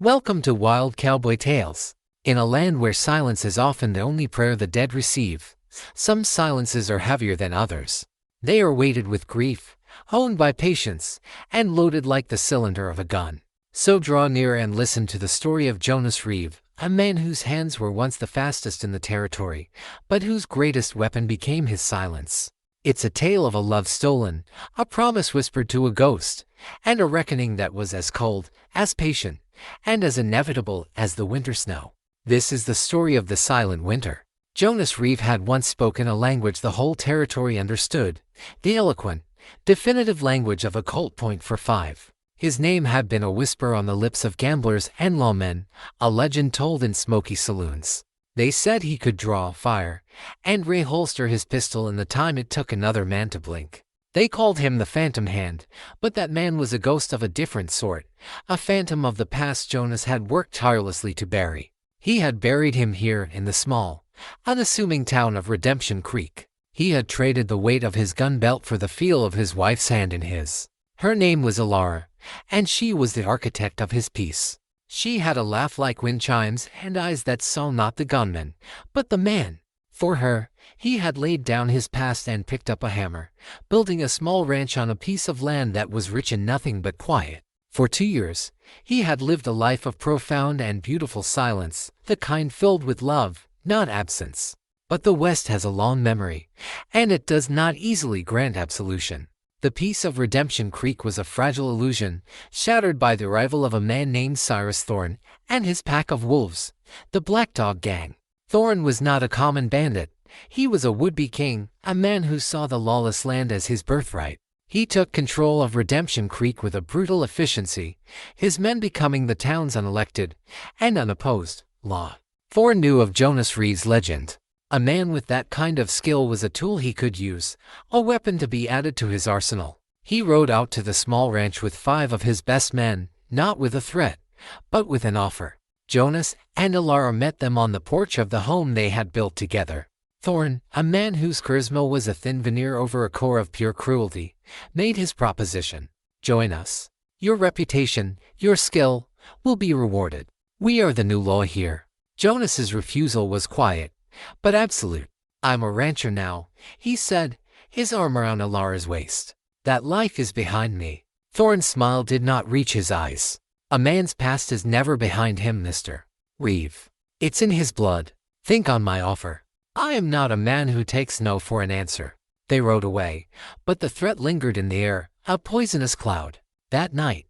Welcome to Wild Cowboy Tales. In a land where silence is often the only prayer the dead receive, some silences are heavier than others. They are weighted with grief, honed by patience, and loaded like the cylinder of a gun. So draw near and listen to the story of Jonas Reeve, a man whose hands were once the fastest in the territory, but whose greatest weapon became his silence. It's a tale of a love stolen, a promise whispered to a ghost, and a reckoning that was as cold, as patient, and as inevitable as the winter snow. This is the story of the silent winter. Jonas Reeve had once spoken a language the whole territory understood, the eloquent, definitive language of a Colt .45. His name had been a whisper on the lips of gamblers and lawmen, a legend told in smoky saloons. They said he could draw fire and reholster his pistol in the time it took another man to blink. They called him the Phantom Hand, but that man was a ghost of a different sort, a phantom of the past Jonas had worked tirelessly to bury. He had buried him here in the small, unassuming town of Redemption Creek. He had traded the weight of his gun belt for the feel of his wife's hand in his. Her name was Alara, and she was the architect of his peace. She had a laugh like wind chimes and eyes that saw not the gunman, but the man. For her, he had laid down his past and picked up a hammer, building a small ranch on a piece of land that was rich in nothing but quiet. For 2 years, he had lived a life of profound and beautiful silence, the kind filled with love, not absence. But the West has a long memory, and it does not easily grant absolution. The peace of Redemption Creek was a fragile illusion, shattered by the arrival of a man named Cyrus Thorne and his pack of wolves, the Black Dog Gang. Thorne was not a common bandit. He was a would-be king, a man who saw the lawless land as his birthright. He took control of Redemption Creek with a brutal efficiency, his men becoming the town's unelected and unopposed law. Thorne knew of Jonas Reeve's legend. A man with that kind of skill was a tool he could use, a weapon to be added to his arsenal. He rode out to the small ranch with 5 of his best men, not with a threat, but with an offer. Jonas and Alara met them on the porch of the home they had built together. Thorne, a man whose charisma was a thin veneer over a core of pure cruelty, made his proposition. "Join us. Your reputation, your skill, will be rewarded. We are the new law here." Jonas's refusal was quiet, but absolute. "I'm a rancher now," he said, his arm around Alara's waist. "That life is behind me." Thorne's smile did not reach his eyes. "A man's past is never behind him, Mr. Reeve. It's in his blood. Think on my offer. I am not a man who takes no for an answer." They rode away, but the threat lingered in the air, a poisonous cloud. That night,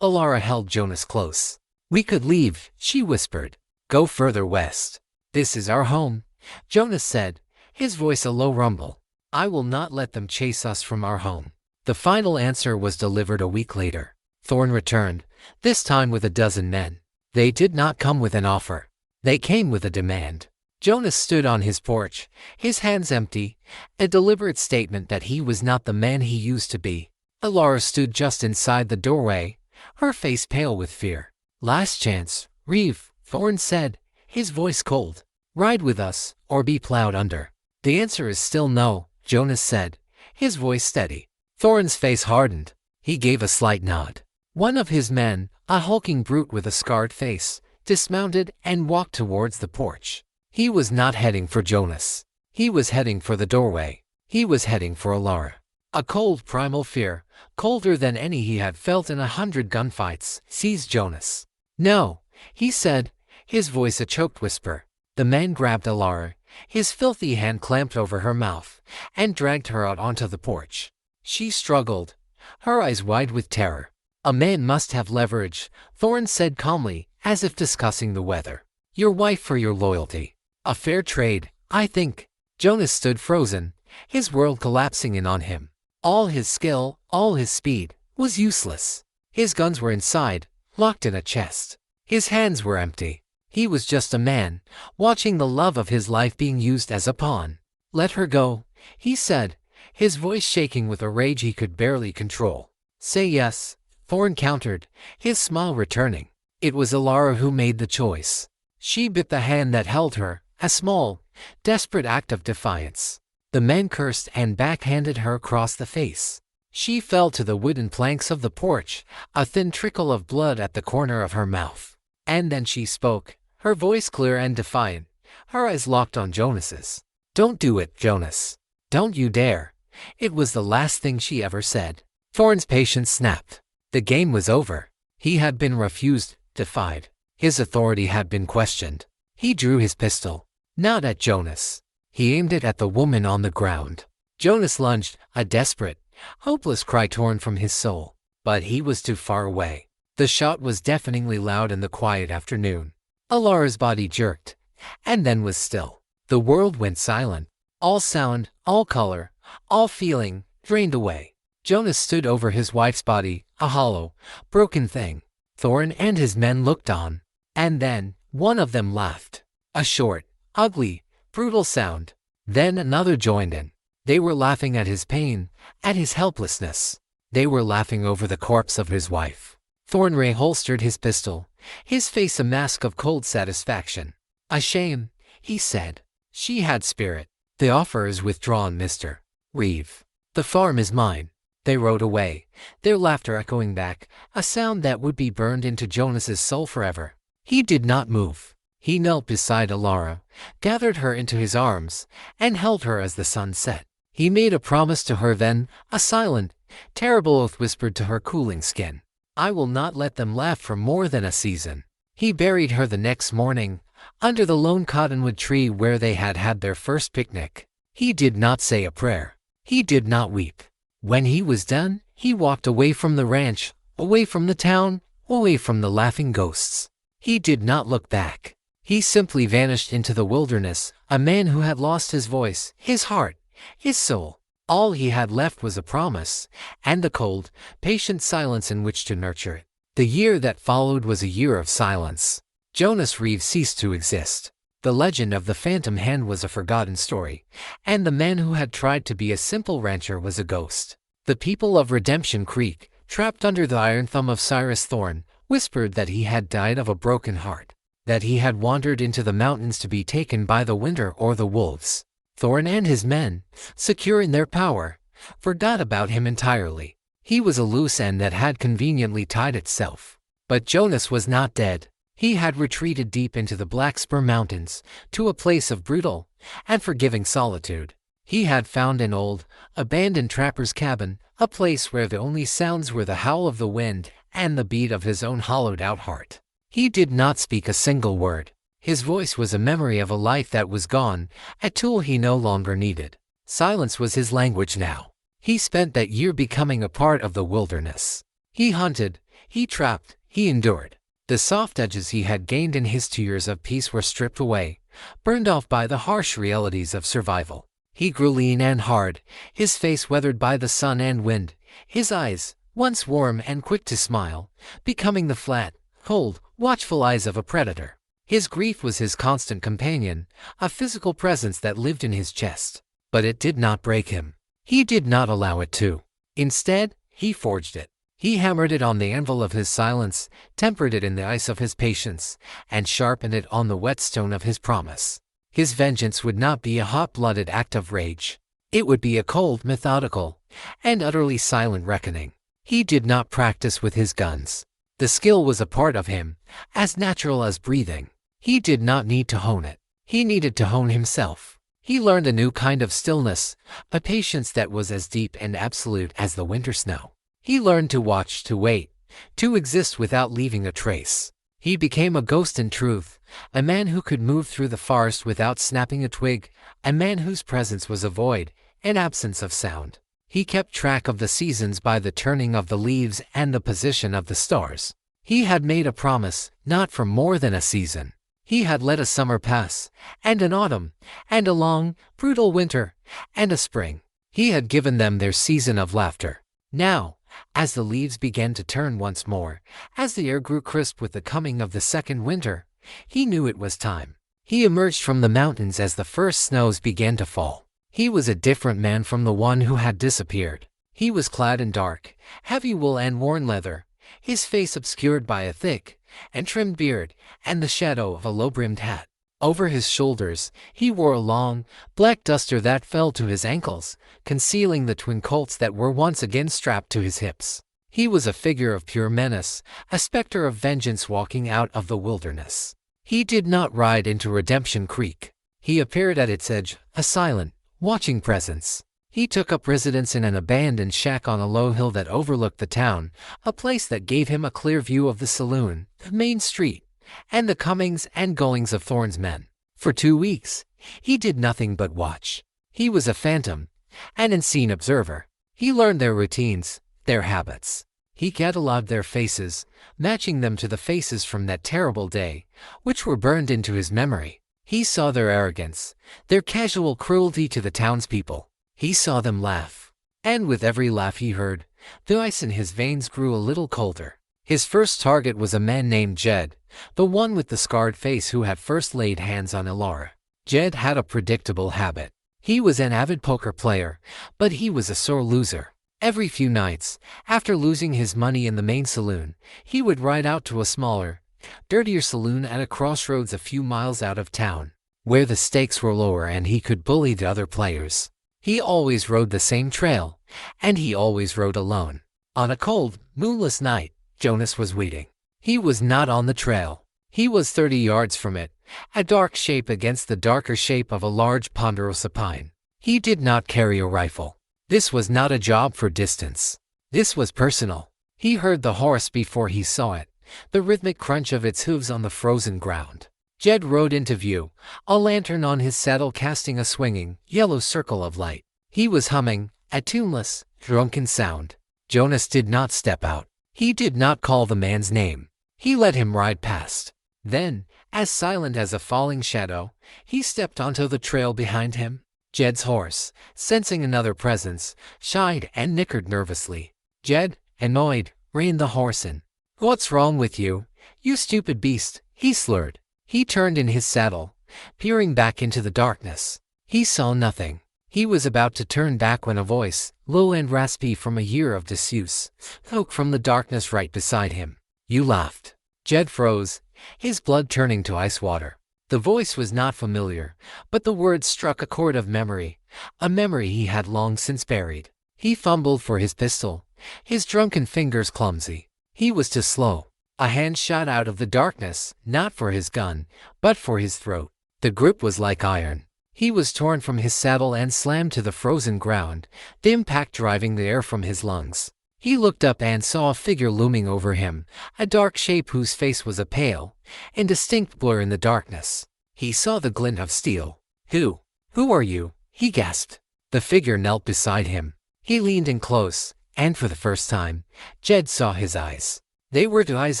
Alara held Jonas close. "We could leave," she whispered. "Go further west. This is our home," Jonas said, his voice a low rumble. "I will not let them chase us from our home." The final answer was delivered a week later. Thorne returned, this time with a dozen men. They did not come with an offer. They came with a demand. Jonas stood on his porch, his hands empty, a deliberate statement that he was not the man he used to be. Alara stood just inside the doorway, her face pale with fear. "Last chance, Reeve," Thorne said, his voice cold. "Ride with us, or be plowed under." "The answer is still no," Jonas said, his voice steady. Thorne's face hardened. He gave a slight nod. One of his men, a hulking brute with a scarred face, dismounted and walked towards the porch. He was not heading for Jonas. He was heading for the doorway. He was heading for Alara. A cold primal fear, colder than any he had felt in 100 gunfights, seized Jonas. "No," he said, his voice a choked whisper. The man grabbed Alara, his filthy hand clamped over her mouth, and dragged her out onto the porch. She struggled, her eyes wide with terror. "A man must have leverage," Thorne said calmly, as if discussing the weather. "Your wife for your loyalty. A fair trade, I think." Jonas stood frozen, his world collapsing in on him. All his skill, all his speed, was useless. His guns were inside, locked in a chest. His hands were empty. He was just a man, watching the love of his life being used as a pawn. "Let her go," he said, his voice shaking with a rage he could barely control. "Say yes," Thorne countered, his smile returning. It was Alara who made the choice. She bit the hand that held her, a small, desperate act of defiance. The man cursed and backhanded her across the face. She fell to the wooden planks of the porch, a thin trickle of blood at the corner of her mouth. And then she spoke, her voice clear and defiant, her eyes locked on Jonas's. "Don't do it, Jonas. Don't you dare." It was the last thing she ever said. Thorne's patience snapped. The game was over. He had been refused, defied. His authority had been questioned. He drew his pistol. Not at Jonas. He aimed it at the woman on the ground. Jonas lunged, a desperate, hopeless cry torn from his soul. But he was too far away. The shot was deafeningly loud in the quiet afternoon. Alara's body jerked, and then was still. The world went silent. All sound, all color, all feeling, drained away. Jonas stood over his wife's body, a hollow, broken thing. Thorne and his men looked on. And then, one of them laughed. A short, ugly, brutal sound. Then another joined in. They were laughing at his pain, at his helplessness. They were laughing over the corpse of his wife. Thorne reholstered his pistol, his face a mask of cold satisfaction. "A shame," he said. "She had spirit." "The offer is withdrawn, Mr. Reeve. The farm is mine." They rode away, their laughter echoing back, a sound that would be burned into Jonas's soul forever. He did not move. He knelt beside Alara, gathered her into his arms, and held her as the sun set. He made a promise to her then, a silent, terrible oath whispered to her cooling skin. "I will not let them laugh for more than a season." He buried her the next morning, under the lone cottonwood tree where they had had their first picnic. He did not say a prayer. He did not weep. When he was done, he walked away from the ranch, away from the town, away from the laughing ghosts. He did not look back. He simply vanished into the wilderness, a man who had lost his voice, his heart, his soul. All he had left was a promise, and the cold, patient silence in which to nurture it. The year that followed was a year of silence. Jonas Reeve ceased to exist. The legend of the phantom hand was a forgotten story, and the man who had tried to be a simple rancher was a ghost. The people of Redemption Creek, trapped under the iron thumb of Cyrus Thorne, whispered that he had died of a broken heart, that he had wandered into the mountains to be taken by the winter or the wolves. Thorne and his men, secure in their power, forgot about him entirely. He was a loose end that had conveniently tied itself. But Jonas was not dead. He had retreated deep into the Black Spur Mountains, to a place of brutal and forgiving solitude. He had found an old, abandoned trapper's cabin, a place where the only sounds were the howl of the wind and the beat of his own hollowed-out heart. He did not speak a single word. His voice was a memory of a life that was gone, a tool he no longer needed. Silence was his language now. He spent that year becoming a part of the wilderness. He hunted, he trapped, he endured. The soft edges he had gained in his 2 years of peace were stripped away, burned off by the harsh realities of survival. He grew lean and hard, his face weathered by the sun and wind, his eyes, once warm and quick to smile, becoming the flat, cold, watchful eyes of a predator. His grief was his constant companion, a physical presence that lived in his chest. But it did not break him. He did not allow it to. Instead, he forged it. He hammered it on the anvil of his silence, tempered it in the ice of his patience, and sharpened it on the whetstone of his promise. His vengeance would not be a hot-blooded act of rage. It would be a cold, methodical, and utterly silent reckoning. He did not practice with his guns. The skill was a part of him, as natural as breathing. He did not need to hone it. He needed to hone himself. He learned a new kind of stillness, a patience that was as deep and absolute as the winter snow. He learned to watch, to wait, to exist without leaving a trace. He became a ghost in truth, a man who could move through the forest without snapping a twig, a man whose presence was a void, an absence of sound. He kept track of the seasons by the turning of the leaves and the position of the stars. He had made a promise, not for more than a season. He had let a summer pass, and an autumn, and a long, brutal winter, and a spring. He had given them their season of laughter. Now, as the leaves began to turn once more, as the air grew crisp with the coming of the second winter, he knew it was time. He emerged from the mountains as the first snows began to fall. He was a different man from the one who had disappeared. He was clad in dark, heavy wool and worn leather, his face obscured by a thick and trimmed beard and the shadow of a low-brimmed hat. Over his shoulders, he wore a long, black duster that fell to his ankles, concealing the twin Colts that were once again strapped to his hips. He was a figure of pure menace, a specter of vengeance walking out of the wilderness. He did not ride into Redemption Creek. He appeared at its edge, a silent, watching presence. He took up residence in an abandoned shack on a low hill that overlooked the town, a place that gave him a clear view of the saloon, the main street, and the comings and goings of Thorne's men. For 2 weeks, he did nothing but watch. He was a phantom, an unseen observer. He learned their routines, their habits. He cataloged their faces, matching them to the faces from that terrible day, which were burned into his memory. He saw their arrogance, their casual cruelty to the townspeople. He saw them laugh. And with every laugh he heard, the ice in his veins grew a little colder. His first target was a man named Jed, the one with the scarred face who had first laid hands on Elara. Jed had a predictable habit. He was an avid poker player, but he was a sore loser. Every few nights, after losing his money in the main saloon, he would ride out to a smaller, dirtier saloon at a crossroads a few miles out of town, where the stakes were lower and he could bully the other players. He always rode the same trail, and he always rode alone. On a cold, moonless night, Jonas was waiting. He was not on the trail. He was 30 yards from it, a dark shape against the darker shape of a large ponderosa pine. He did not carry a rifle. This was not a job for distance. This was personal. He heard the horse before he saw it, the rhythmic crunch of its hooves on the frozen ground. Jed rode into view, a lantern on his saddle casting a swinging, yellow circle of light. He was humming, a tuneless, drunken sound. Jonas did not step out. He did not call the man's name. He let him ride past. Then, as silent as a falling shadow, he stepped onto the trail behind him. Jed's horse, sensing another presence, shied and nickered nervously. Jed, annoyed, reined the horse in. "What's wrong with you, you stupid beast?" he slurred. He turned in his saddle, peering back into the darkness. He saw nothing. He was about to turn back when a voice, low and raspy from a year of disuse, spoke from the darkness right beside him. "You laughed." Jed froze, his blood turning to ice water. The voice was not familiar, but the words struck a chord of memory, a memory he had long since buried. He fumbled for his pistol, his drunken fingers clumsy. He was too slow. A hand shot out of the darkness, not for his gun, but for his throat. The grip was like iron. He was torn from his saddle and slammed to the frozen ground, the impact driving the air from his lungs. He looked up and saw a figure looming over him, a dark shape whose face was a pale, indistinct blur in the darkness. He saw the glint of steel. Who are you?" he gasped. The figure knelt beside him. He leaned in close, and for the first time, Jed saw his eyes. They were the eyes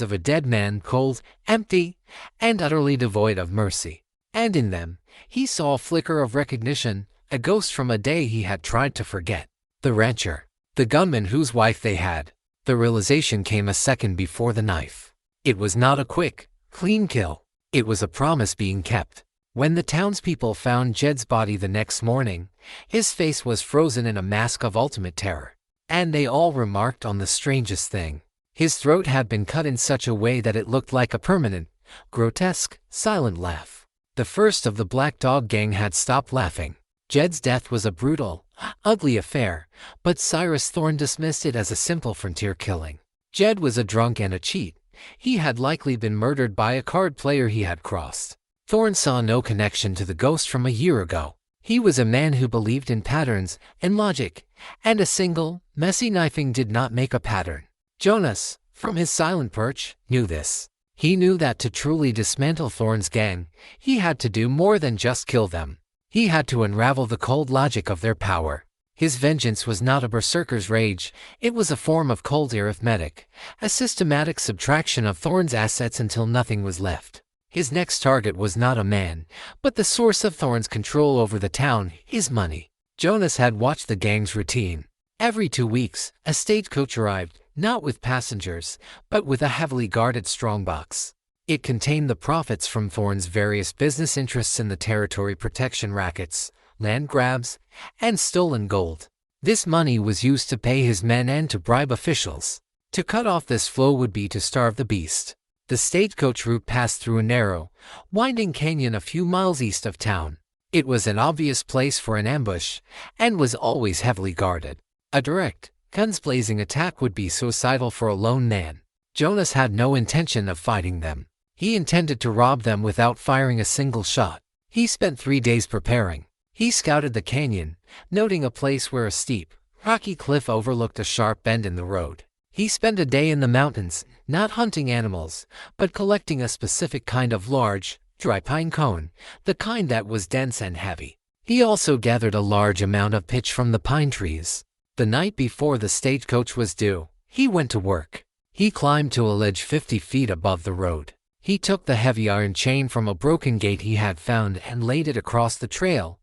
of a dead man, cold, empty, and utterly devoid of mercy. And in them, he saw a flicker of recognition, a ghost from a day he had tried to forget. The rancher. The gunman whose wife they had. The realization came a second before the knife. It was not a quick, clean kill. It was a promise being kept. When the townspeople found Jed's body the next morning, his face was frozen in a mask of ultimate terror. And they all remarked on the strangest thing. His throat had been cut in such a way that it looked like a permanent, grotesque, silent laugh. The first of the Black Dog Gang had stopped laughing. Jed's death was a brutal, ugly affair, but Cyrus Thorne dismissed it as a simple frontier killing. Jed was a drunk and a cheat. He had likely been murdered by a card player he had crossed. Thorne saw no connection to the ghost from a year ago. He was a man who believed in patterns and logic, and a single, messy knifing did not make a pattern. Jonas, from his silent perch, knew this. He knew that to truly dismantle Thorne's gang, he had to do more than just kill them. He had to unravel the cold logic of their power. His vengeance was not a berserker's rage, it was a form of cold arithmetic, a systematic subtraction of Thorne's assets until nothing was left. His next target was not a man, but the source of Thorne's control over the town, his money. Jonas had watched the gang's routine. Every 2 weeks, a stagecoach arrived, not with passengers, but with a heavily guarded strongbox. It contained the profits from Thorne's various business interests in the territory protection rackets, land grabs, and stolen gold. This money was used to pay his men and to bribe officials. To cut off this flow would be to starve the beast. The stagecoach route passed through a narrow, winding canyon a few miles east of town. It was an obvious place for an ambush, and was always heavily guarded. A direct, Guns blazing attack would be suicidal for a lone man. Jonas had no intention of fighting them. He intended to rob them without firing a single shot. He spent 3 days preparing. He scouted the canyon, noting a place where a steep, rocky cliff overlooked a sharp bend in the road. He spent a day in the mountains, not hunting animals, but collecting a specific kind of large, dry pine cone, the kind that was dense and heavy. He also gathered a large amount of pitch from the pine trees. The night before the stagecoach was due, he went to work. He climbed to a ledge 50 feet above the road. He took the heavy iron chain from a broken gate he had found and laid it across the trail,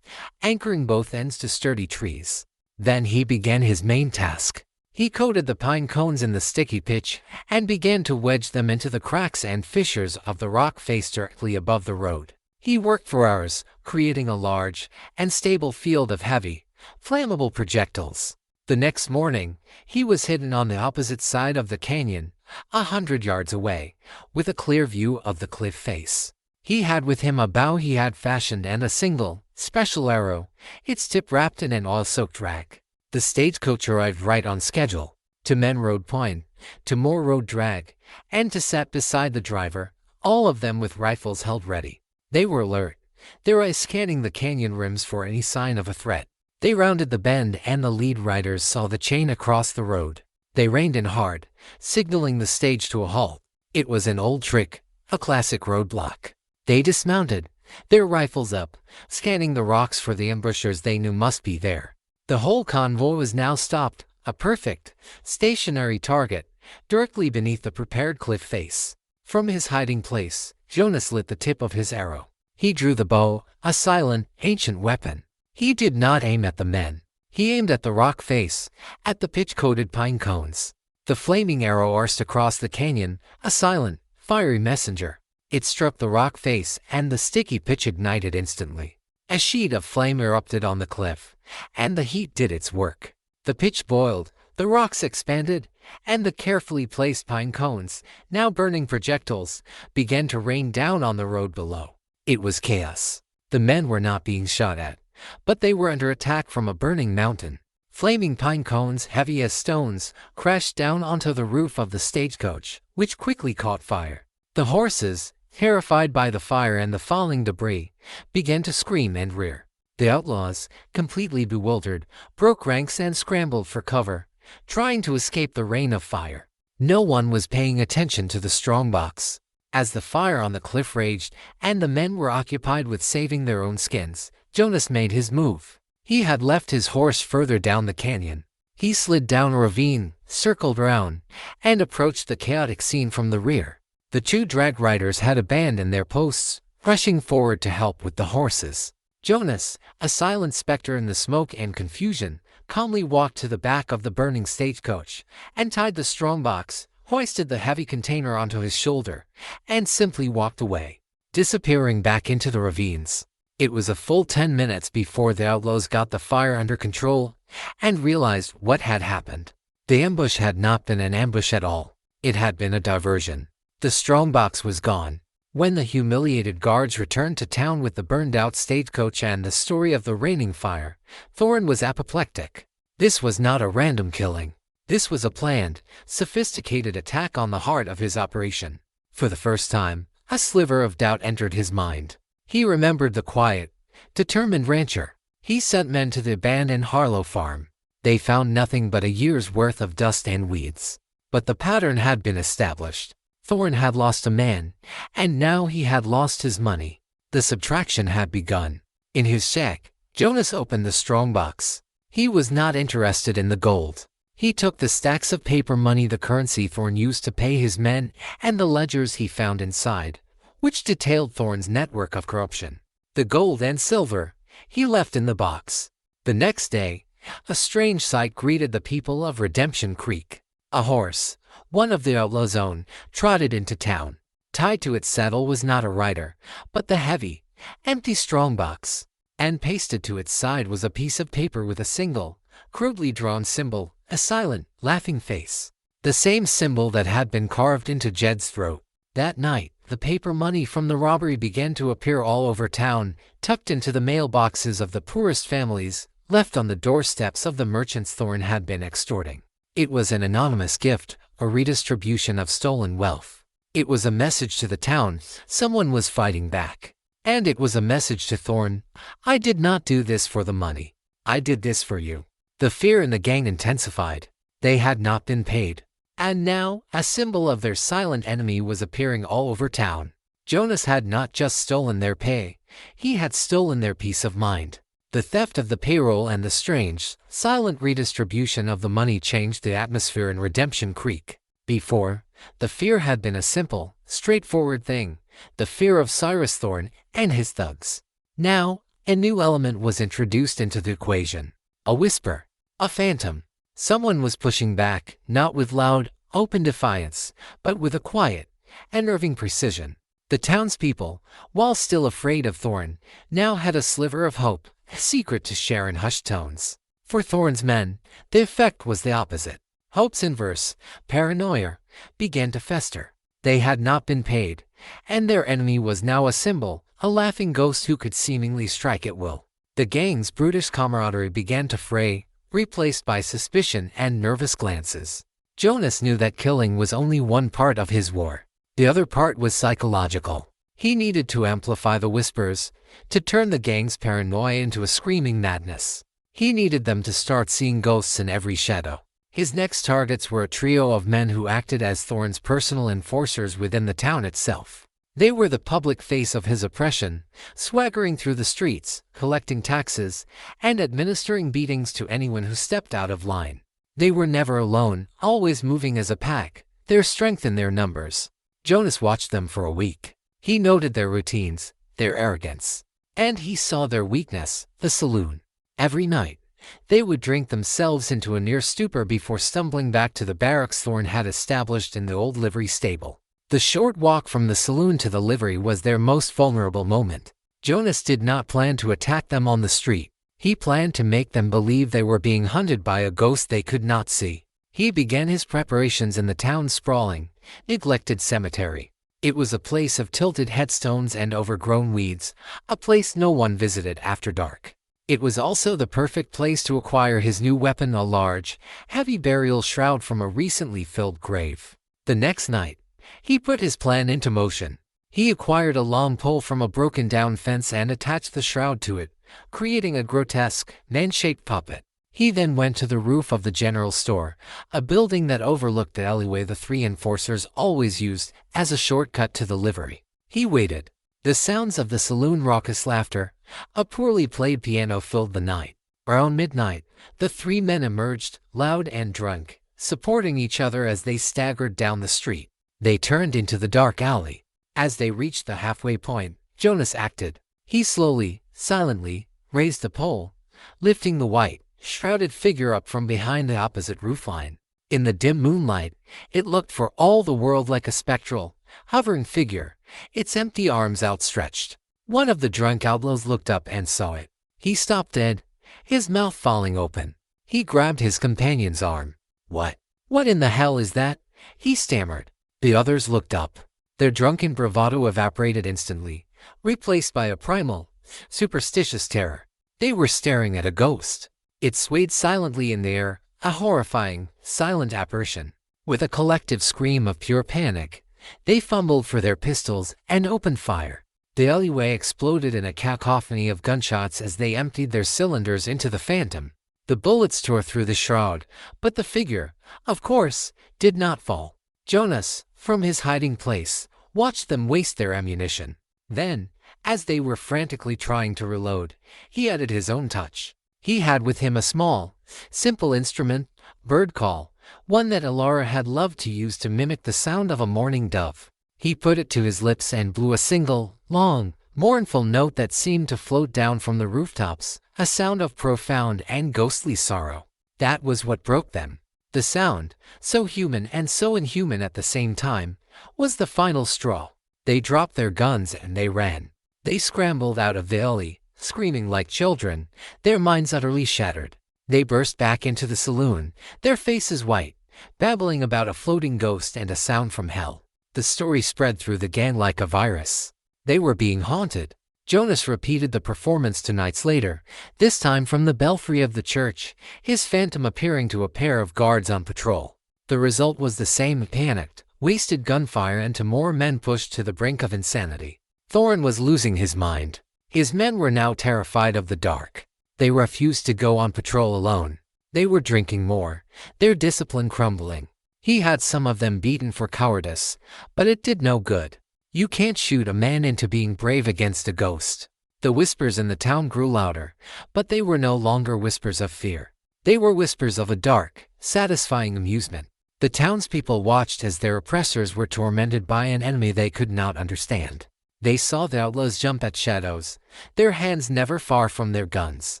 anchoring both ends to sturdy trees. Then he began his main task. He coated the pine cones in the sticky pitch and began to wedge them into the cracks and fissures of the rock face directly above the road. He worked for hours, creating a large and stable field of heavy, flammable projectiles. The next morning, he was hidden on the opposite side of the canyon, 100 yards away, with a clear view of the cliff face. He had with him a bow he had fashioned and a single, special arrow, its tip wrapped in an oil-soaked rag. The stagecoach arrived right on schedule. 2 men rode pine, 2 more rode drag, and 2 sat beside the driver, all of them with rifles held ready. They were alert, their eyes scanning the canyon rims for any sign of a threat. They rounded the bend and the lead riders saw the chain across the road. They reined in hard, signaling the stage to a halt. It was an old trick, a classic roadblock. They dismounted, their rifles up, scanning the rocks for the ambushers they knew must be there. The whole convoy was now stopped, a perfect, stationary target, directly beneath the prepared cliff face. From his hiding place, Jonas lit the tip of his arrow. He drew the bow, a silent, ancient weapon. He did not aim at the men. He aimed at the rock face, at the pitch-coated pine cones. The flaming arrow arced across the canyon, a silent, fiery messenger. It struck the rock face and the sticky pitch ignited instantly. A sheet of flame erupted on the cliff, and the heat did its work. The pitch boiled, the rocks expanded, and the carefully placed pine cones, now burning projectiles, began to rain down on the road below. It was chaos. The men were not being shot at, but they were under attack from a burning mountain. Flaming pine cones, heavy as stones, crashed down onto the roof of the stagecoach, which quickly caught fire. The horses, terrified by the fire and the falling debris, began to scream and rear. The outlaws, completely bewildered, broke ranks and scrambled for cover, trying to escape the rain of fire. No one was paying attention to the strongbox. As the fire on the cliff raged and the men were occupied with saving their own skins, Jonas made his move. He had left his horse further down the canyon. He slid down a ravine, circled around, and approached the chaotic scene from the rear. The 2 drag riders had abandoned their posts, rushing forward to help with the horses. Jonas, a silent specter in the smoke and confusion, calmly walked to the back of the burning stagecoach, and tied the strongbox, hoisted the heavy container onto his shoulder, and simply walked away, disappearing back into the ravines. It was a full 10 minutes before the outlaws got the fire under control and realized what had happened. The ambush had not been an ambush at all. It had been a diversion. The strongbox was gone. When the humiliated guards returned to town with the burned-out stagecoach and the story of the raining fire, Thorne was apoplectic. This was not a random killing. This was a planned, sophisticated attack on the heart of his operation. For the first time, a sliver of doubt entered his mind. He remembered the quiet, determined rancher. He sent men to the abandoned Harlow farm. They found nothing but a year's worth of dust and weeds. But the pattern had been established. Thorne had lost a man, and now he had lost his money. The subtraction had begun. In his shack, Jonas opened the strongbox. He was not interested in the gold. He took the stacks of paper money, the currency Thorne used to pay his men, and the ledgers he found inside, which detailed Thorne's network of corruption. The gold and silver he left in the box. The next day, a strange sight greeted the people of Redemption Creek. A horse, one of the outlaw's own, trotted into town. Tied to its saddle was not a rider, but the heavy, empty strongbox. And pasted to its side was a piece of paper with a single, crudely drawn symbol, a silent, laughing face. The same symbol that had been carved into Jed's throat. That night, the paper money from the robbery began to appear all over town, tucked into the mailboxes of the poorest families, left on the doorsteps of the merchants Thorne had been extorting. It was an anonymous gift, a redistribution of stolen wealth. It was a message to the town, someone was fighting back. And it was a message to Thorn, I did not do this for the money. I did this for you. The fear in the gang intensified. They had not been paid. And now, a symbol of their silent enemy was appearing all over town. Jonas had not just stolen their pay, he had stolen their peace of mind. The theft of the payroll and the strange, silent redistribution of the money changed the atmosphere in Redemption Creek. Before, the fear had been a simple, straightforward thing, the fear of Cyrus Thorn and his thugs. Now, a new element was introduced into the equation. A whisper, a phantom. Someone was pushing back, not with loud, open defiance, but with a quiet, unnerving precision. The townspeople, while still afraid of Thorn, now had a sliver of hope, a secret to share in hushed tones. For Thorn's men, the effect was the opposite. Hope's inverse, paranoia, began to fester. They had not been paid, and their enemy was now a symbol, a laughing ghost who could seemingly strike at will. The gang's brutish camaraderie began to fray, replaced by suspicion and nervous glances. Jonas knew that killing was only one part of his war. The other part was psychological. He needed to amplify the whispers, to turn the gang's paranoia into a screaming madness. He needed them to start seeing ghosts in every shadow. His next targets were a trio of men who acted as Thorn's personal enforcers within the town itself. They were the public face of his oppression, swaggering through the streets, collecting taxes, and administering beatings to anyone who stepped out of line. They were never alone, always moving as a pack, their strength in their numbers. Jonas watched them for a week. He noted their routines, their arrogance, and he saw their weakness, the saloon. Every night, they would drink themselves into a near stupor before stumbling back to the barracks Thorn had established in the old livery stable. The short walk from the saloon to the livery was their most vulnerable moment. Jonas did not plan to attack them on the street. He planned to make them believe they were being hunted by a ghost they could not see. He began his preparations in the town's sprawling, neglected cemetery. It was a place of tilted headstones and overgrown weeds, a place no one visited after dark. It was also the perfect place to acquire his new weapon, a large, heavy burial shroud from a recently filled grave. The next night, he put his plan into motion. He acquired a long pole from a broken-down fence and attached the shroud to it, creating a grotesque, man-shaped puppet. He then went to the roof of the general store, a building that overlooked the alleyway the three enforcers always used as a shortcut to the livery. He waited. The sounds of the saloon raucous laughter, a poorly played piano filled the night. Around midnight, the three men emerged, loud and drunk, supporting each other as they staggered down the street. They turned into the dark alley. As they reached the halfway point, Jonas acted. He slowly, silently, raised the pole, lifting the white, shrouded figure up from behind the opposite roofline. In the dim moonlight, it looked for all the world like a spectral, hovering figure, its empty arms outstretched. One of the drunk outlaws looked up and saw it. He stopped dead, his mouth falling open. He grabbed his companion's arm. What in the hell is that?" he stammered. The others looked up. Their drunken bravado evaporated instantly, replaced by a primal, superstitious terror. They were staring at a ghost. It swayed silently in the air, a horrifying, silent apparition. With a collective scream of pure panic, they fumbled for their pistols and opened fire. The alleyway exploded in a cacophony of gunshots as they emptied their cylinders into the phantom. The bullets tore through the shroud, but the figure, of course, did not fall. Jonas, from his hiding place, watched them waste their ammunition. Then, as they were frantically trying to reload, he added his own touch. He had with him a small, simple instrument, bird call, one that Alara had loved to use to mimic the sound of a mourning dove. He put it to his lips and blew a single, long, mournful note that seemed to float down from the rooftops, a sound of profound and ghostly sorrow. That was what broke them. The sound, so human and so inhuman at the same time, was the final straw. They dropped their guns and they ran. They scrambled out of the alley, screaming like children, their minds utterly shattered. They burst back into the saloon, their faces white, babbling about a floating ghost and a sound from hell. The story spread through the gang like a virus. They were being haunted. Jonas repeated the performance 2 nights later, this time from the belfry of the church, his phantom appearing to a pair of guards on patrol. The result was the same: panicked, wasted gunfire, and more men pushed to the brink of insanity. Thorn was losing his mind. His men were now terrified of the dark. They refused to go on patrol alone. They were drinking more, their discipline crumbling. He had some of them beaten for cowardice, but it did no good. You can't shoot a man into being brave against a ghost. The whispers in the town grew louder, but they were no longer whispers of fear. They were whispers of a dark, satisfying amusement. The townspeople watched as their oppressors were tormented by an enemy they could not understand. They saw the outlaws jump at shadows, their hands never far from their guns.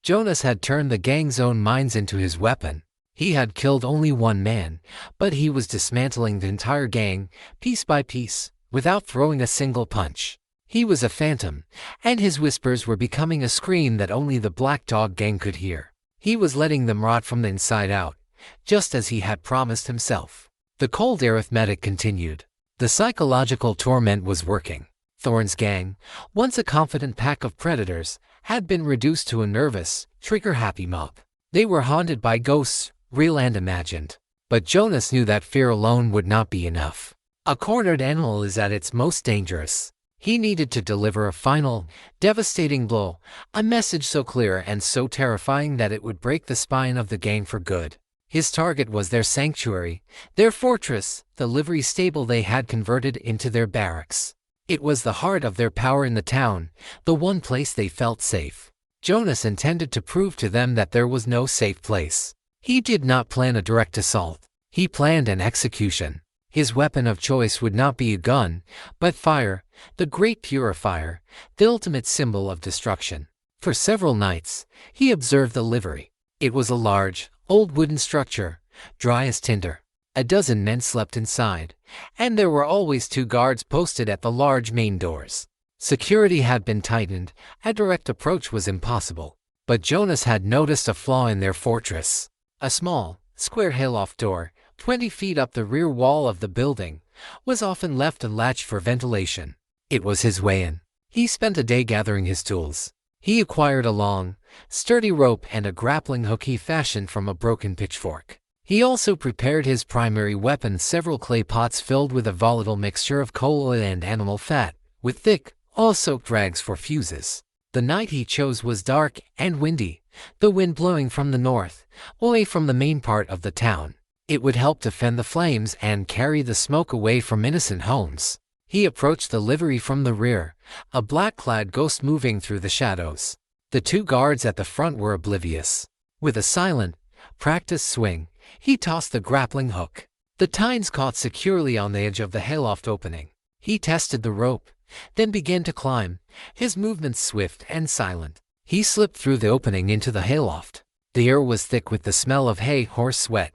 Jonas had turned the gang's own minds into his weapon. He had killed only one man, but he was dismantling the entire gang, piece by piece, without throwing a single punch. He was a phantom, and his whispers were becoming a scream that only the Black Dog Gang could hear. He was letting them rot from the inside out, just as he had promised himself. The cold arithmetic continued. The psychological torment was working. Thorn's gang, once a confident pack of predators, had been reduced to a nervous, trigger-happy mob. They were haunted by ghosts, real and imagined. But Jonas knew that fear alone would not be enough. A cornered animal is at its most dangerous. He needed to deliver a final, devastating blow, a message so clear and so terrifying that it would break the spine of the gang for good. His target was their sanctuary, their fortress, the livery stable they had converted into their barracks. It was the heart of their power in the town, the one place they felt safe. Jonas intended to prove to them that there was no safe place. He did not plan a direct assault. He planned an execution. His weapon of choice would not be a gun, but fire, the great purifier, the ultimate symbol of destruction. For several nights, he observed the livery. It was a large, old wooden structure, dry as tinder. A dozen men slept inside, and there were always 2 guards posted at the large main doors. Security had been tightened, a direct approach was impossible. But Jonas had noticed a flaw in their fortress. A small, square hayloft door, 20 feet up the rear wall of the building, was often left unlatched for ventilation. It was his way in. He spent a day gathering his tools. He acquired a long, sturdy rope and a grappling hook he fashioned from a broken pitchfork. He also prepared his primary weapon, several clay pots filled with a volatile mixture of coal oil and animal fat, with thick, oil-soaked rags for fuses. The night he chose was dark and windy, the wind blowing from the north, away from the main part of the town. It would help to fan the flames and carry the smoke away from innocent homes. He approached the livery from the rear, a black-clad ghost moving through the shadows. The 2 guards at the front were oblivious. With a silent, practiced swing, he tossed the grappling hook. The tines caught securely on the edge of the hayloft opening. He tested the rope, then began to climb, his movements swift and silent. He slipped through the opening into the hayloft. The air was thick with the smell of hay, horse sweat,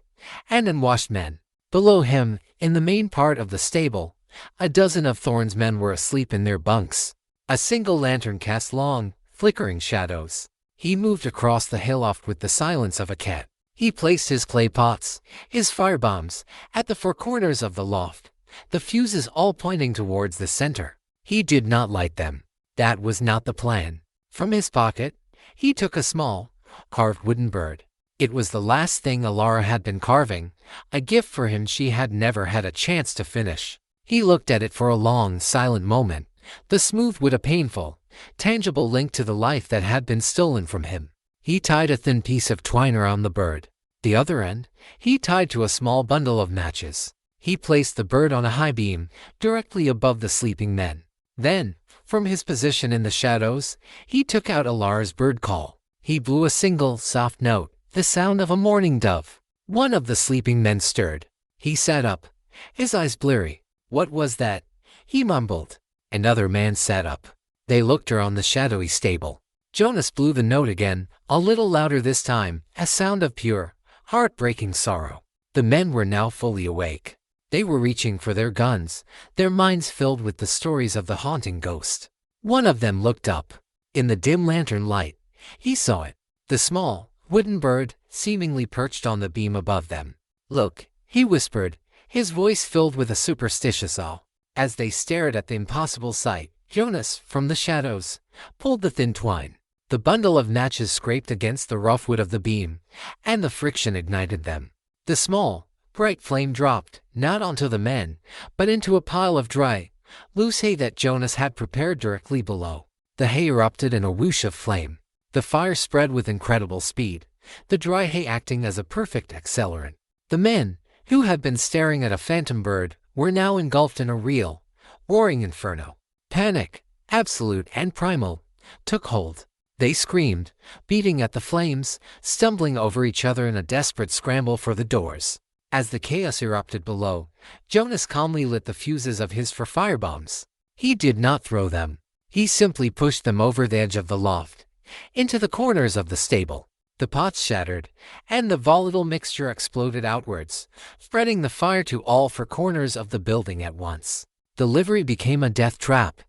and unwashed men. Below him, in the main part of the stable, a dozen of Thorn's men were asleep in their bunks. A single lantern cast long, flickering shadows. He moved across the hayloft with the silence of a cat. He placed his clay pots, his firebombs, at the 4 corners of the loft, the fuses all pointing towards the center. He did not light them. That was not the plan. From his pocket, he took a small, carved wooden bird. It was the last thing Alara had been carving, a gift for him she had never had a chance to finish. He looked at it for a long, silent moment, the smooth wood a painful, tangible link to the life that had been stolen from him. He tied a thin piece of twine around the bird. The other end, he tied to a small bundle of matches. He placed the bird on a high beam, directly above the sleeping men. Then, from his position in the shadows, he took out Alara's bird call. He blew a single, soft note, the sound of a mourning dove. One of the sleeping men stirred. He sat up, his eyes bleary. "What was that?" he mumbled. Another man sat up. They looked around the shadowy stable. Jonas blew the note again, a little louder this time, a sound of pure, heartbreaking sorrow. The men were now fully awake. They were reaching for their guns, their minds filled with the stories of the haunting ghost. One of them looked up. In the dim lantern light, he saw it. The small, wooden bird, seemingly perched on the beam above them. "Look," he whispered, his voice filled with a superstitious awe. As they stared at the impossible sight, Jonas, from the shadows, pulled the thin twine. The bundle of matches scraped against the rough wood of the beam, and the friction ignited them. The small, bright flame dropped, not onto the men, but into a pile of dry, loose hay that Jonas had prepared directly below. The hay erupted in a whoosh of flame. The fire spread with incredible speed, the dry hay acting as a perfect accelerant. The men, who had been staring at a phantom bird, were now engulfed in a real, roaring inferno. Panic, absolute and primal, took hold. They screamed, beating at the flames, stumbling over each other in a desperate scramble for the doors. As the chaos erupted below, Jonas calmly lit the fuses of his firebombs. He did not throw them. He simply pushed them over the edge of the loft, into the corners of the stable. The pots shattered, and the volatile mixture exploded outwards, spreading the fire to all four corners of the building at once. The livery became a death trap,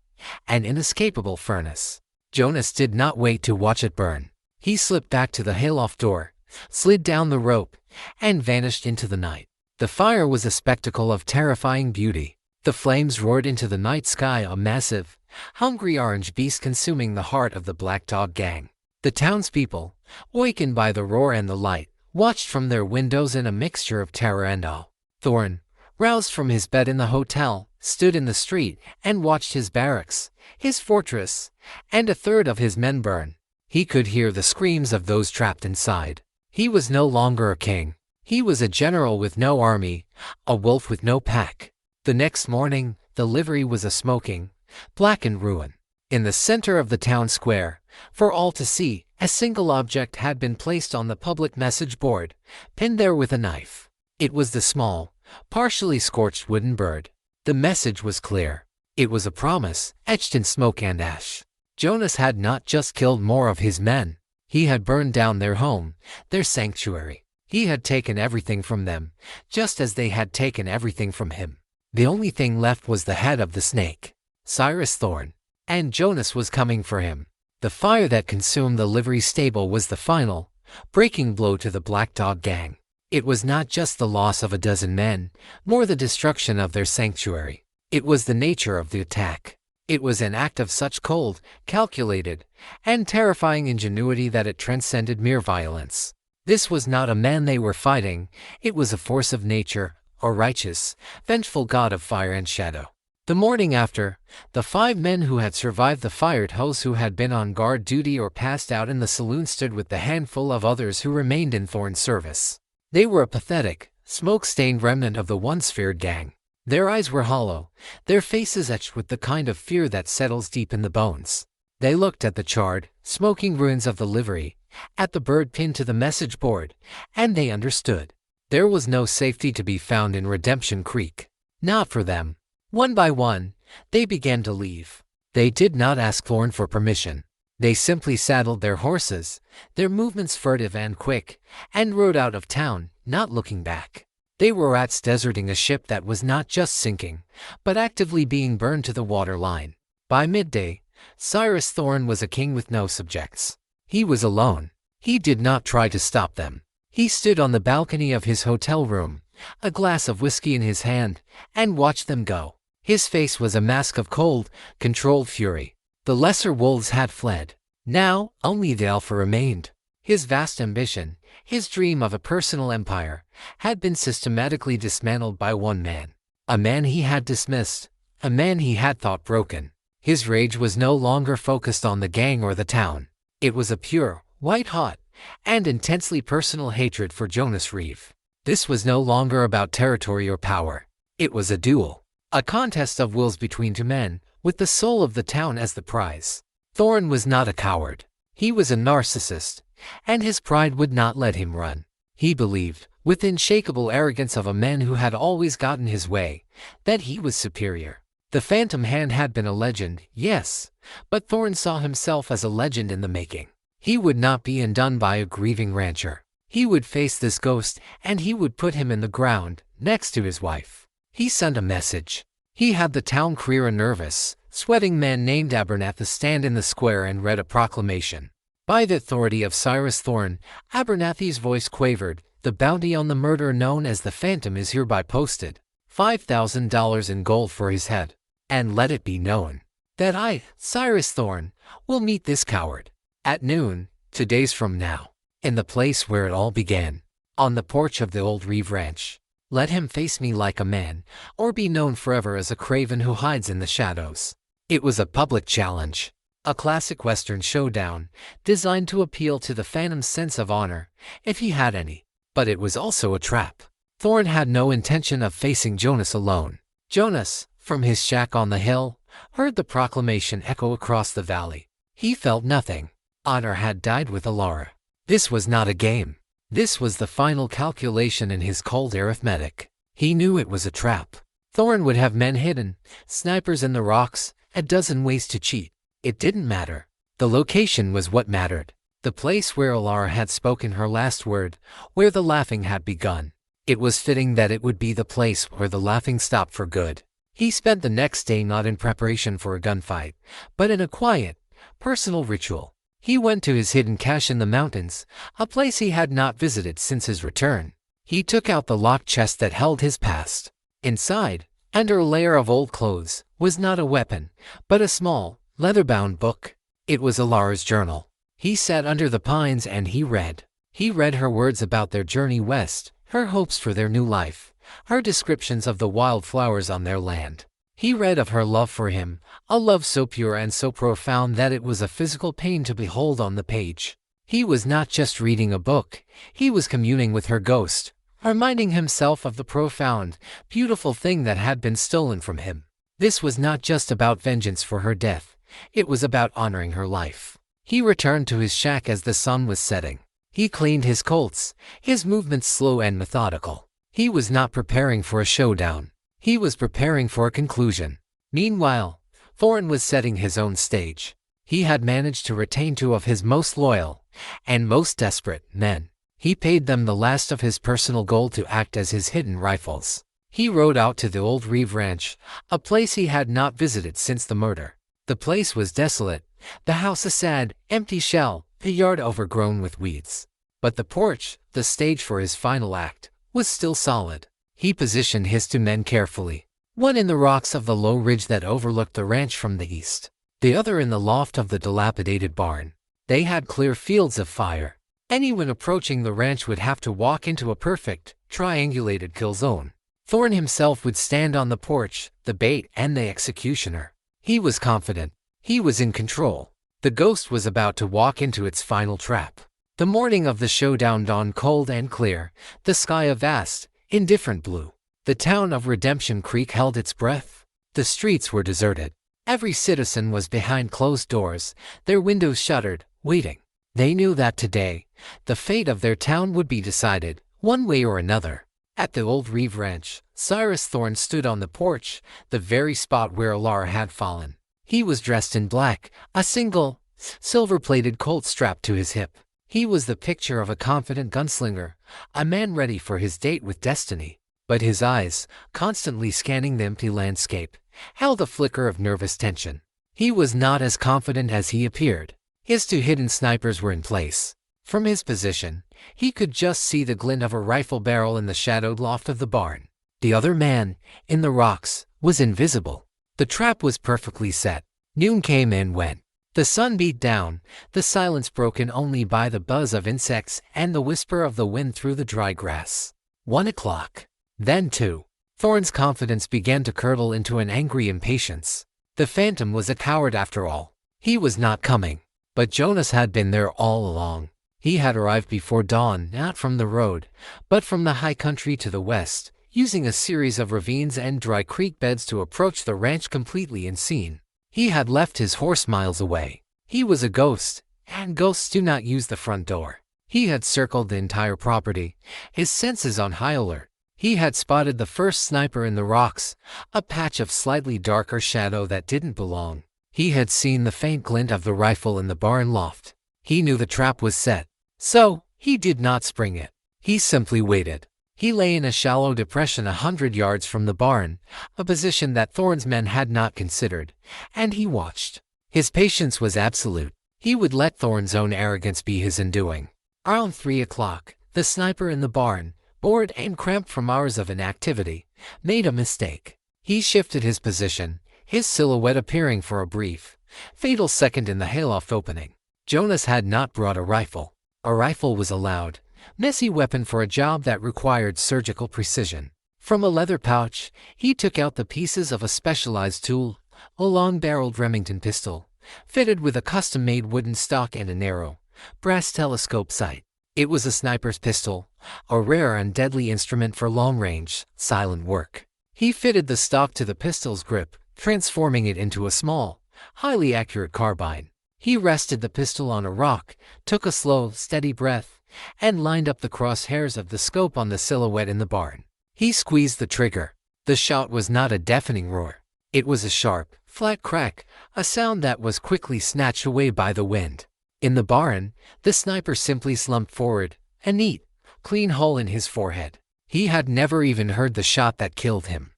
an inescapable furnace. Jonas did not wait to watch it burn. He slipped back to the hayloft door, slid down the rope, and vanished into the night. The fire was a spectacle of terrifying beauty. The flames roared into the night sky, a massive, hungry orange beast consuming the heart of the Black Dog Gang. The townspeople, awakened by the roar and the light, watched from their windows in a mixture of terror and awe. Thorn, roused from his bed in the hotel, stood in the street and watched his barracks, his fortress, and a third of his men burn. He could hear the screams of those trapped inside. He was no longer a king. He was a general with no army, a wolf with no pack. The next morning, the livery was a smoking, blackened ruin. In the center of the town square, for all to see, a single object had been placed on the public message board, pinned there with a knife. It was the small, partially scorched wooden bird. The message was clear. It was a promise, etched in smoke and ash. Jonas had not just killed more of his men. He had burned down their home, their sanctuary. He had taken everything from them, just as they had taken everything from him. The only thing left was the head of the snake, Cyrus Thorn. And Jonas was coming for him. The fire that consumed the livery stable was the final, breaking blow to the Black Dog Gang. It was not just the loss of a dozen men, nor the destruction of their sanctuary. It was the nature of the attack. It was an act of such cold, calculated, and terrifying ingenuity that it transcended mere violence. This was not a man they were fighting, it was a force of nature, a righteous, vengeful god of fire and shadow. The morning after, the 5 men who had survived the fired hose, who had been on guard duty or passed out in the saloon, stood with the handful of others who remained in Thorn's service. They were a pathetic, smoke-stained remnant of the once feared gang. Their eyes were hollow, their faces etched with the kind of fear that settles deep in the bones. They looked at the charred, smoking ruins of the livery, at the bird pinned to the message board, and they understood. There was no safety to be found in Redemption Creek. Not for them. One by one, they began to leave. They did not ask Thorn for permission. They simply saddled their horses, their movements furtive and quick, and rode out of town, not looking back. They were rats deserting a ship that was not just sinking, but actively being burned to the waterline. By midday, Cyrus Thorn was a king with no subjects. He was alone. He did not try to stop them. He stood on the balcony of his hotel room, a glass of whiskey in his hand, and watched them go. His face was a mask of cold, controlled fury. The lesser wolves had fled. Now, only the alpha remained. His vast ambition, his dream of a personal empire, had been systematically dismantled by one man. A man he had dismissed, a man he had thought broken. His rage was no longer focused on the gang or the town. It was a pure, white-hot, and intensely personal hatred for Jonas Reeve. This was no longer about territory or power. It was a duel. A contest of wills between 2 men, with the soul of the town as the prize. Thorn was not a coward. He was a narcissist, and his pride would not let him run. He believed, with unshakable arrogance of a man who had always gotten his way, that he was superior. The Phantom Hand had been a legend, yes, but Thorn saw himself as a legend in the making. He would not be undone by a grieving rancher. He would face this ghost, and he would put him in the ground, next to his wife. He sent a message. He had the town creer, a nervous, sweating man named Abernathy, stand in the square and read a proclamation. By the authority of Cyrus Thorn, Abernathy's voice quavered, the bounty on the murderer known as the Phantom is hereby posted. $5,000 in gold for his head. And let it be known, that I, Cyrus Thorne, will meet this coward. At noon, 2 days from now. In the place where it all began. On the porch of the old Reeve Ranch. Let him face me like a man, or be known forever as a craven who hides in the shadows. It was a public challenge. A classic Western showdown, designed to appeal to the Phantom's sense of honor, if he had any. But it was also a trap. Thorne had no intention of facing Jonas alone. Jonas, from his shack on the hill, heard the proclamation echo across the valley. He felt nothing. Honor had died with Alara. This was not a game. This was the final calculation in his cold arithmetic. He knew it was a trap. Thorne would have men hidden, snipers in the rocks, a dozen ways to cheat. It didn't matter. The location was what mattered. The place where Alara had spoken her last word, where the laughing had begun. It was fitting that it would be the place where the laughing stopped for good. He spent the next day not in preparation for a gunfight, but in a quiet, personal ritual. He went to his hidden cache in the mountains, a place he had not visited since his return. He took out the locked chest that held his past. Inside, under a layer of old clothes, was not a weapon, but a small, leather-bound book. It was Alara's journal. He sat under the pines and he read. He read her words about their journey west, her hopes for their new life, her descriptions of the wildflowers on their land. He read of her love for him, a love so pure and so profound that it was a physical pain to behold on the page. He was not just reading a book, he was communing with her ghost, reminding himself of the profound, beautiful thing that had been stolen from him. This was not just about vengeance for her death, it was about honoring her life. He returned to his shack as the sun was setting. He cleaned his Colts, his movements slow and methodical. He was not preparing for a showdown. He was preparing for a conclusion. Meanwhile, Thorne was setting his own stage. He had managed to retain 2 of his most loyal and most desperate men. He paid them the last of his personal gold to act as his hidden rifles. He rode out to the old Reeve Ranch, a place he had not visited since the murder. The place was desolate, the house a sad, empty shell, the yard overgrown with weeds. But the porch, the stage for his final act, was still solid. He positioned his 2 men carefully, one in the rocks of the low ridge that overlooked the ranch from the east, the other in the loft of the dilapidated barn. They had clear fields of fire. Anyone approaching the ranch would have to walk into a perfect, triangulated kill zone. Thorne himself would stand on the porch, the bait and the executioner. He was confident. He was in control. The ghost was about to walk into its final trap. The morning of the showdown dawned cold and clear, the sky a vast, indifferent blue. The town of Redemption Creek held its breath. The streets were deserted. Every citizen was behind closed doors, their windows shuttered, waiting. They knew that today, the fate of their town would be decided, one way or another. At the old Reeve Ranch, Cyrus Thorne stood on the porch, the very spot where Alara had fallen. He was dressed in black, a single, silver-plated Colt strapped to his hip. He was the picture of a confident gunslinger, a man ready for his date with destiny. But his eyes, constantly scanning the empty landscape, held a flicker of nervous tension. He was not as confident as he appeared. His 2 hidden snipers were in place. From his position, he could just see the glint of a rifle barrel in the shadowed loft of the barn. The other man, in the rocks, was invisible. The trap was perfectly set. Noon came and went. The sun beat down, the silence broken only by the buzz of insects and the whisper of the wind through the dry grass. 1 o'clock. Then 2. Thorne's confidence began to curdle into an angry impatience. The Phantom was a coward after all. He was not coming. But Jonas had been there all along. He had arrived before dawn, not from the road, but from the high country to the west, using a series of ravines and dry creek beds to approach the ranch completely unseen. He had left his horse miles away. He was a ghost, and ghosts do not use the front door. He had circled the entire property, his senses on high alert. He had spotted the first sniper in the rocks, a patch of slightly darker shadow that didn't belong. He had seen the faint glint of the rifle in the barn loft. He knew the trap was set. So, he did not spring it. He simply waited. He lay in a shallow depression 100 yards from the barn, a position that Thorne's men had not considered, and he watched. His patience was absolute. He would let Thorne's own arrogance be his undoing. Around 3 o'clock, the sniper in the barn, bored and cramped from hours of inactivity, made a mistake. He shifted his position, his silhouette appearing for a brief, fatal second in the hayloft opening. Jonas had not brought a rifle. A rifle was a loud, messy weapon for a job that required surgical precision. From a leather pouch, he took out the pieces of a specialized tool, a long-barreled Remington pistol, fitted with a custom-made wooden stock and a narrow, brass telescope sight. It was a sniper's pistol, a rare and deadly instrument for long-range, silent work. He fitted the stock to the pistol's grip, transforming it into a small, highly accurate carbine. He rested the pistol on a rock, took a slow, steady breath, and lined up the crosshairs of the scope on the silhouette in the barn. He squeezed the trigger. The shot was not a deafening roar. It was a sharp, flat crack, a sound that was quickly snatched away by the wind. In the barn, the sniper simply slumped forward, a neat, clean hole in his forehead. He had never even heard the shot that killed him.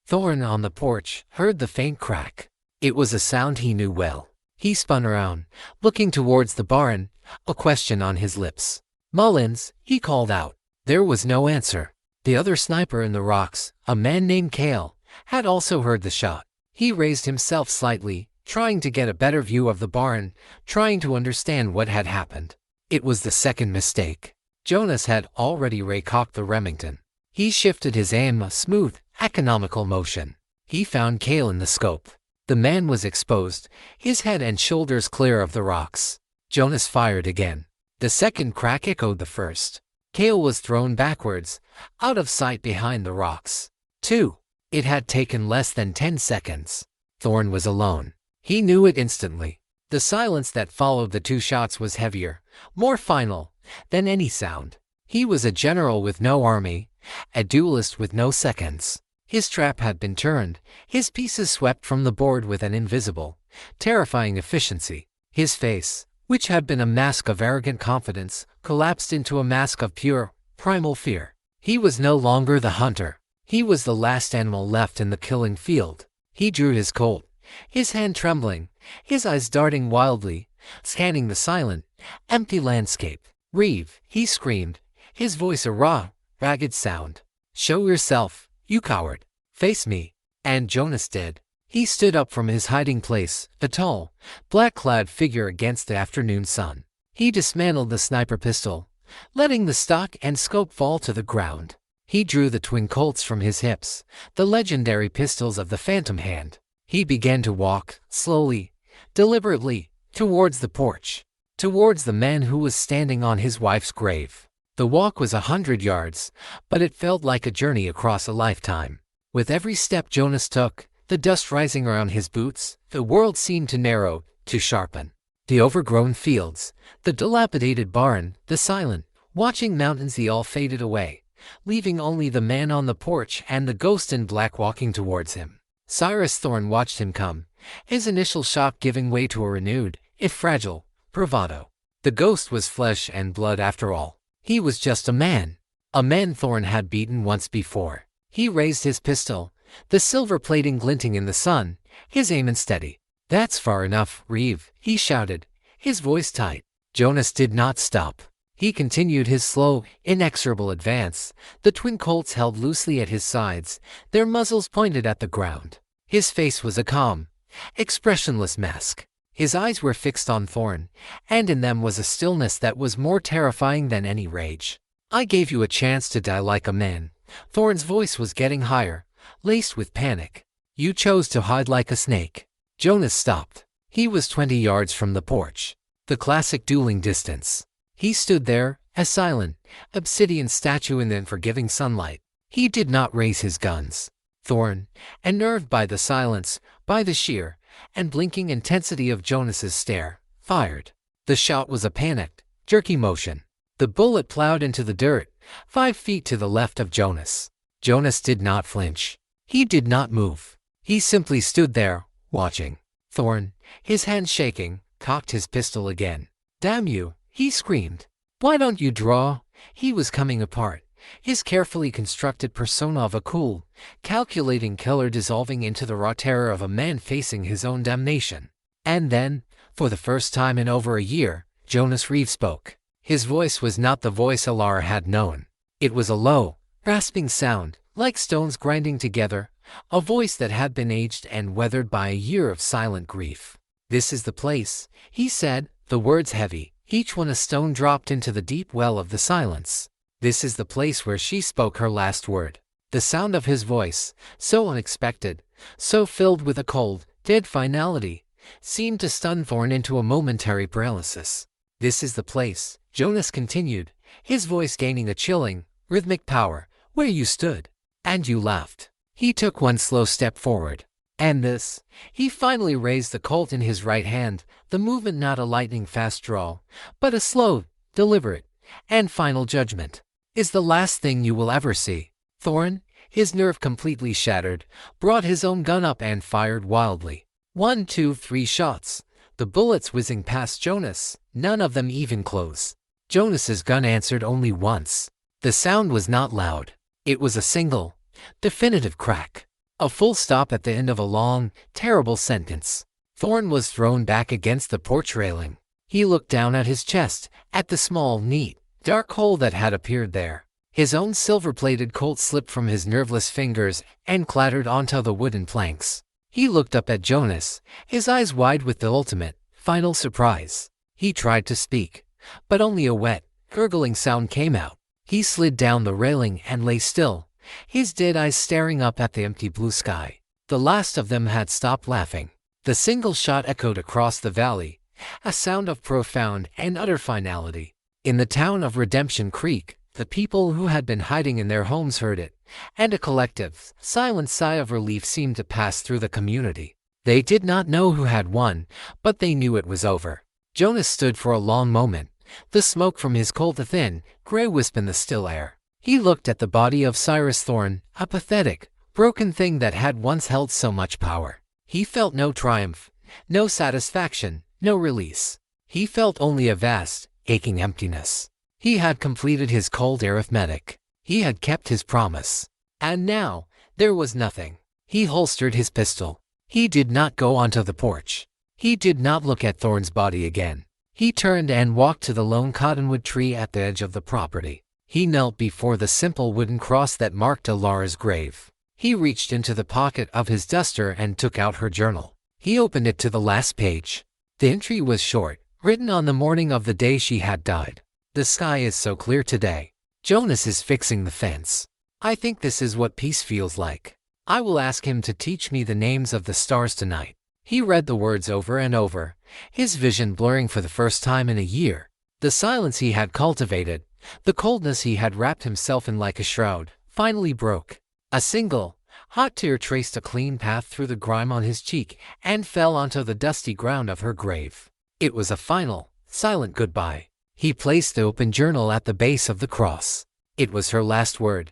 Thorne on the porch heard the faint crack. It was a sound he knew well. He spun around, looking towards the barn, a question on his lips. "Mullins," he called out. There was no answer. The other sniper in the rocks, a man named Cale, had also heard the shot. He raised himself slightly, trying to get a better view of the barn, trying to understand what had happened. It was the second mistake. Jonas had already recocked the Remington. He shifted his aim, a smooth, economical motion. He found Cale in the scope. The man was exposed, his head and shoulders clear of the rocks. Jonas fired again. The second crack echoed the first. Cale was thrown backwards, out of sight behind the rocks. 2. It had taken less than 10 seconds. Thorne was alone. He knew it instantly. The silence that followed the two shots was heavier, more final, than any sound. He was a general with no army, a duelist with no seconds. His trap had been turned, his pieces swept from the board with an invisible, terrifying efficiency. His face, which had been a mask of arrogant confidence, collapsed into a mask of pure, primal fear. He was no longer the hunter. He was the last animal left in the killing field. He drew his Colt, his hand trembling, his eyes darting wildly, scanning the silent, empty landscape. "Reeve," he screamed, his voice a raw, ragged sound. "Show yourself, you coward. Face me." And Jonas did. He stood up from his hiding place, a tall, black-clad figure against the afternoon sun. He dismantled the sniper pistol, letting the stock and scope fall to the ground. He drew the twin Colts from his hips, the legendary pistols of the Phantom Hand. He began to walk, slowly, deliberately, towards the porch, towards the man who was standing on his wife's grave. The walk was 100 yards, but it felt like a journey across a lifetime. With every step Jonas took, the dust rising around his boots, the world seemed to narrow, to sharpen. The overgrown fields, the dilapidated barn, the silent, watching mountains, they all faded away, leaving only the man on the porch and the ghost in black walking towards him. Cyrus Thorne watched him come, his initial shock giving way to a renewed, if fragile, bravado. The ghost was flesh and blood after all. He was just a man Thorne had beaten once before. He raised his pistol, the silver plating glinting in the sun, his aim unsteady. "That's far enough, Reeve," he shouted, his voice tight. Jonas did not stop. He continued his slow, inexorable advance, the twin Colts held loosely at his sides, their muzzles pointed at the ground. His face was a calm, expressionless mask. His eyes were fixed on Thorne, and in them was a stillness that was more terrifying than any rage. "I gave you a chance to die like a man." Thorne's voice was getting higher, laced with panic. "You chose to hide like a snake." Jonas stopped. He was 20 yards from the porch, the classic dueling distance. He stood there, a silent, obsidian statue in the unforgiving sunlight. He did not raise his guns. Thorne, unnerved by the silence, by the sheer and blinking intensity of Jonas's stare, fired. The shot was a panicked, jerky motion. The bullet plowed into the dirt, 5 feet to the left of Jonas. Jonas did not flinch. He did not move. He simply stood there, watching. Thorne, his hand shaking, cocked his pistol again. "Damn you," he screamed. "Why don't you draw?" He was coming apart, his carefully constructed persona of a cool, calculating killer dissolving into the raw terror of a man facing his own damnation. And then, for the first time in over a year, Jonas Reeve spoke. His voice was not the voice Alara had known. It was a low, rasping sound, like stones grinding together, a voice that had been aged and weathered by a year of silent grief. "This is the place," he said, the words heavy, each one a stone dropped into the deep well of the silence. "This is the place where she spoke her last word." The sound of his voice, so unexpected, so filled with a cold, dead finality, seemed to stun Thorn into a momentary paralysis. "This is the place," Jonas continued, his voice gaining a chilling, rhythmic power, "where you stood. And you laughed." He took one slow step forward. "And this," he finally raised the Colt in his right hand, the movement not a lightning-fast draw, but a slow, deliberate, and final judgment, "is the last thing you will ever see." Thorn, his nerve completely shattered, brought his own gun up and fired wildly. 1, 2, 3 shots, the bullets whizzing past Jonas, none of them even close. Jonas's gun answered only once. The sound was not loud. It was a single, definitive crack. A full stop at the end of a long, terrible sentence. Thorn was thrown back against the porch railing. He looked down at his chest, at the small, neat, dark hole that had appeared there. His own silver-plated Colt slipped from his nerveless fingers and clattered onto the wooden planks. He looked up at Jonas, his eyes wide with the ultimate, final surprise. He tried to speak, but only a wet, gurgling sound came out. He slid down the railing and lay still, his dead eyes staring up at the empty blue sky. The last of them had stopped laughing. The single shot echoed across the valley, a sound of profound and utter finality. In the town of Redemption Creek, the people who had been hiding in their homes heard it, and a collective, silent sigh of relief seemed to pass through the community. They did not know who had won, but they knew it was over. Jonas stood for a long moment, the smoke from his Colt a thin, gray wisp in the still air. He looked at the body of Cyrus Thorn, a pathetic, broken thing that had once held so much power. He felt no triumph, no satisfaction, no release. He felt only a vast, aching emptiness. He had completed his cold arithmetic. He had kept his promise. And now, there was nothing. He holstered his pistol. He did not go onto the porch. He did not look at Thorn's body again. He turned and walked to the lone cottonwood tree at the edge of the property. He knelt before the simple wooden cross that marked Alara's grave. He reached into the pocket of his duster and took out her journal. He opened it to the last page. The entry was short, written on the morning of the day she had died. "The sky is so clear today. Jonas is fixing the fence. I think this is what peace feels like. I will ask him to teach me the names of the stars tonight." He read the words over and over, his vision blurring for the first time in a year. The silence he had cultivated, the coldness he had wrapped himself in like a shroud, finally broke. A single, hot tear traced a clean path through the grime on his cheek and fell onto the dusty ground of her grave. It was a final, silent goodbye. He placed the open journal at the base of the cross. It was her last word,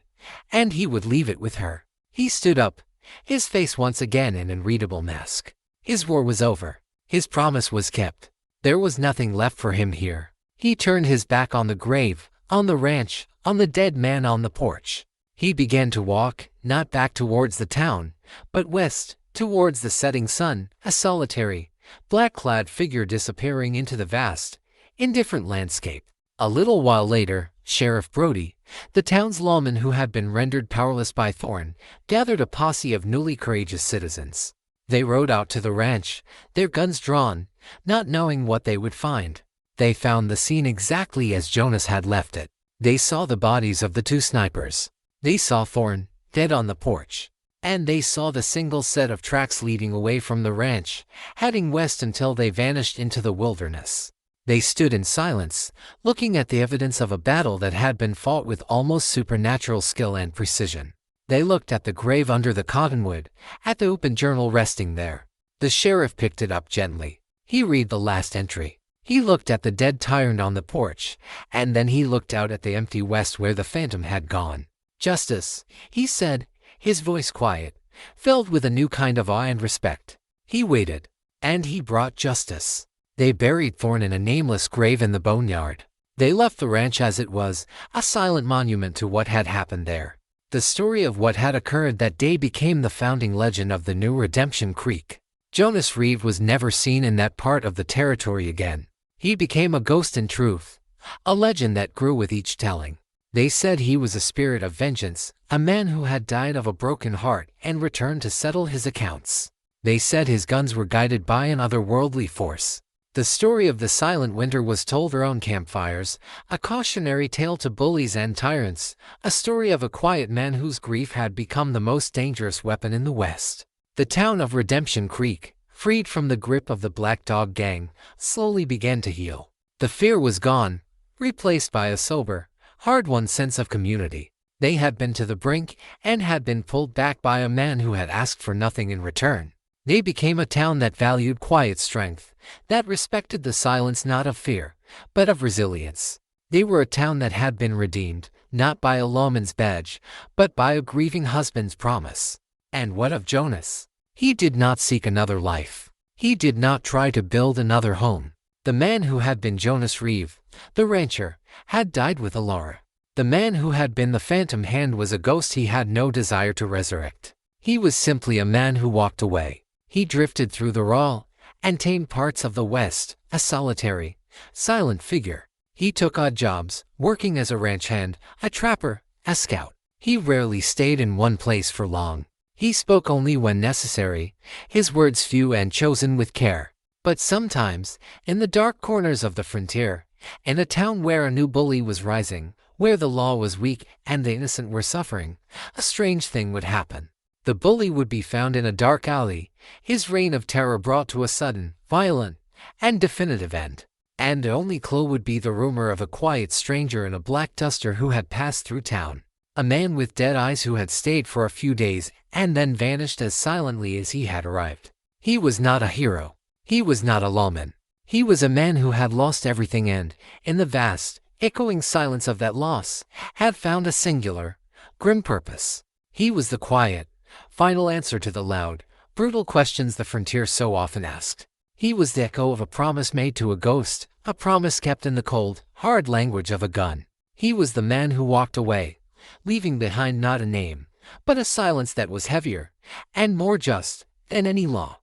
and he would leave it with her. He stood up, his face once again an unreadable mask. His war was over. His promise was kept. There was nothing left for him here. He turned his back on the grave, on the ranch, on the dead man on the porch. He began to walk, not back towards the town, but west, towards the setting sun, a solitary, black-clad figure disappearing into the vast, indifferent landscape. A little while later, Sheriff Brody, the town's lawman who had been rendered powerless by Thorn, gathered a posse of newly courageous citizens. They rode out to the ranch, their guns drawn, not knowing what they would find. They found the scene exactly as Jonas had left it. They saw the bodies of the 2 snipers. They saw Thorn, dead on the porch. And they saw the single set of tracks leading away from the ranch, heading west until they vanished into the wilderness. They stood in silence, looking at the evidence of a battle that had been fought with almost supernatural skill and precision. They looked at the grave under the cottonwood, at the open journal resting there. The sheriff picked it up gently. He read the last entry. He looked at the dead tyrant on the porch, and then he looked out at the empty west where the phantom had gone. "Justice," he said, his voice quiet, filled with a new kind of awe and respect. He waited, and he brought justice. They buried Thorn in a nameless grave in the boneyard. They left the ranch as it was, a silent monument to what had happened there. The story of what had occurred that day became the founding legend of the new Redemption Creek. Jonas Reeve was never seen in that part of the territory again. He became a ghost in truth, a legend that grew with each telling. They said he was a spirit of vengeance, a man who had died of a broken heart and returned to settle his accounts. They said his guns were guided by an otherworldly force. The story of the Silent Winter was told around campfires, a cautionary tale to bullies and tyrants, a story of a quiet man whose grief had become the most dangerous weapon in the West. The town of Redemption Creek, freed from the grip of the Black Dog Gang, slowly began to heal. The fear was gone, replaced by a sober, hard-won sense of community. They had been to the brink and had been pulled back by a man who had asked for nothing in return. They became a town that valued quiet strength, that respected the silence not of fear, but of resilience. They were a town that had been redeemed, not by a lawman's badge, but by a grieving husband's promise. And what of Jonas? He did not seek another life. He did not try to build another home. The man who had been Jonas Reeve, the rancher, had died with Alara. The man who had been the phantom hand was a ghost he had no desire to resurrect. He was simply a man who walked away. He drifted through the raw and tame parts of the West, a solitary, silent figure. He took odd jobs, working as a ranch hand, a trapper, a scout. He rarely stayed in one place for long. He spoke only when necessary, his words few and chosen with care. But sometimes, in the dark corners of the frontier, in a town where a new bully was rising, where the law was weak and the innocent were suffering, a strange thing would happen. The bully would be found in a dark alley, his reign of terror brought to a sudden, violent, and definitive end. And the only clue would be the rumor of a quiet stranger in a black duster who had passed through town. A man with dead eyes who had stayed for a few days and then vanished as silently as he had arrived. He was not a hero. He was not a lawman. He was a man who had lost everything and, in the vast, echoing silence of that loss, had found a singular, grim purpose. He was the quiet, final answer to the loud, brutal questions the frontier so often asked. He was the echo of a promise made to a ghost, a promise kept in the cold, hard language of a gun. He was the man who walked away, leaving behind not a name, but a silence that was heavier and more just than any law.